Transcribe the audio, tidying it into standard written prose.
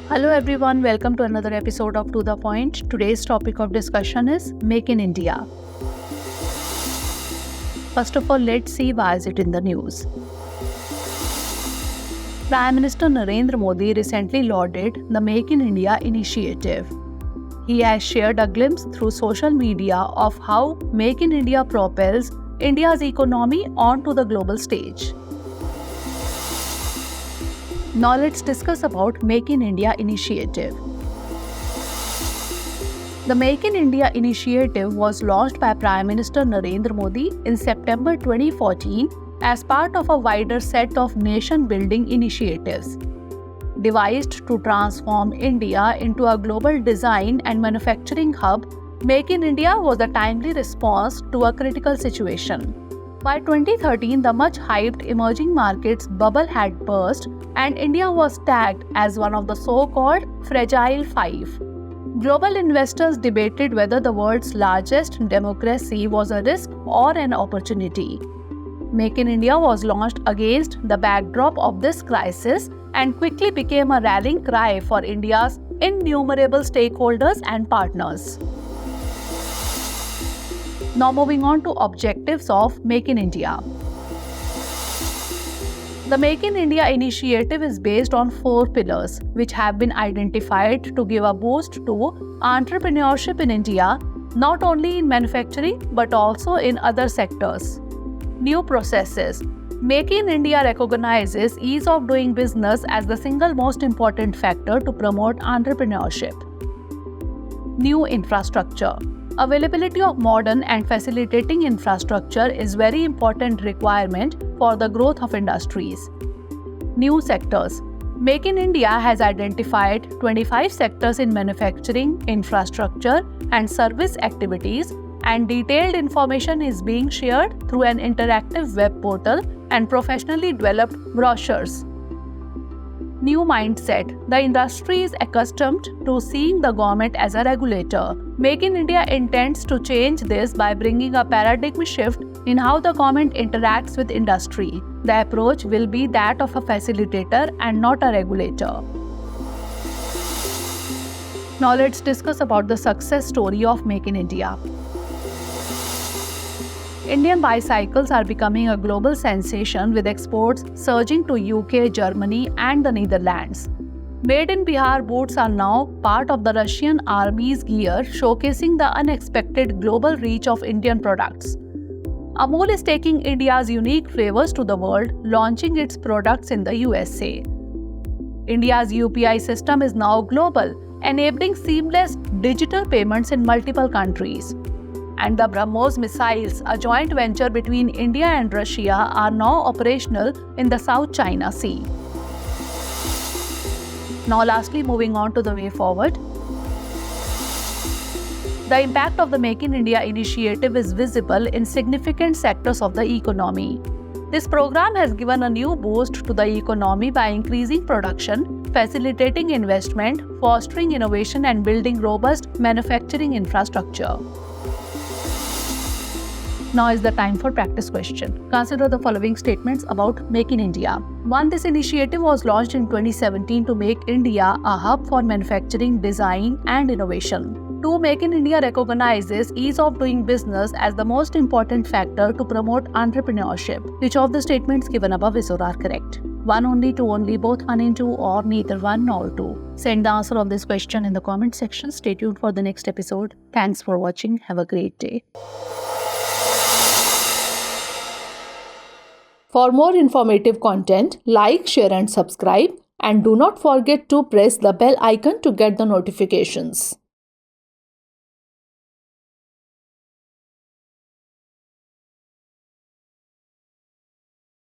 Hello everyone, welcome to another episode of To The Point. Today's topic of discussion is Make in India. First of all, let's see why is it in the news. Prime Minister Narendra Modi recently lauded the Make in India initiative. He has shared a glimpse through social media of how Make in India propels India's economy onto the global stage. Now let's discuss about Make in India initiative. The Make in India initiative was launched by Prime Minister Narendra Modi in September 2014 as part of a wider set of nation-building initiatives. Devised to transform India into a global design and manufacturing hub, Make in India was a timely response to a critical situation. By 2013, the much-hyped emerging markets bubble had burst and India was tagged as one of the so-called Fragile Five. Global investors debated whether the world's largest democracy was a risk or an opportunity. Make in India was launched against the backdrop of this crisis and quickly became a rallying cry for India's innumerable stakeholders and partners. Now moving on to objectives of Make in India. The Make in India initiative is based on 4 pillars, which have been identified to give a boost to entrepreneurship in India, not only in manufacturing but also in other sectors. New processes. Make in India recognizes ease of doing business as the single most important factor to promote entrepreneurship. New infrastructure. Availability of modern and facilitating infrastructure is very important requirement for the growth of industries. New sectors. Make in India has identified 25 sectors in manufacturing, infrastructure, and service activities, and detailed information is being shared through an interactive web portal and professionally developed brochures. New mindset. The industry is accustomed to seeing the government as a regulator. Make in India intends to change this by bringing a paradigm shift in how the government interacts with industry. The approach will be that of a facilitator and not a regulator. Now let's discuss about the success story of Make in India. Indian bicycles are becoming a global sensation with exports surging to UK, Germany and the Netherlands. Made in Bihar boots are now part of the Russian army's gear, showcasing the unexpected global reach of Indian products. Amul is taking India's unique flavors to the world, launching its products in the USA. India's UPI system is now global, enabling seamless digital payments in multiple countries. And the BrahMos missiles, a joint venture between India and Russia, are now operational in the South China Sea. Now lastly, moving on to the way forward. The impact of the Make in India initiative is visible in significant sectors of the economy. This program has given a new boost to the economy by increasing production, facilitating investment, fostering innovation and building robust manufacturing infrastructure. Now is the time for practice question. Consider the following statements about Make in India. 1. This initiative was launched in 2017 to make India a hub for manufacturing, design and innovation. 2. Make in India recognizes ease of doing business as the most important factor to promote entrepreneurship. Which of the statements given above is or are correct? 1 only, 2 only, both 1 and 2, or neither 1 nor 2? Send the answer of this question in the comment section. Stay tuned for the next episode. Thanks for watching. Have a great day. For more informative content, like, share and subscribe, and do not forget to press the bell icon to get the notifications.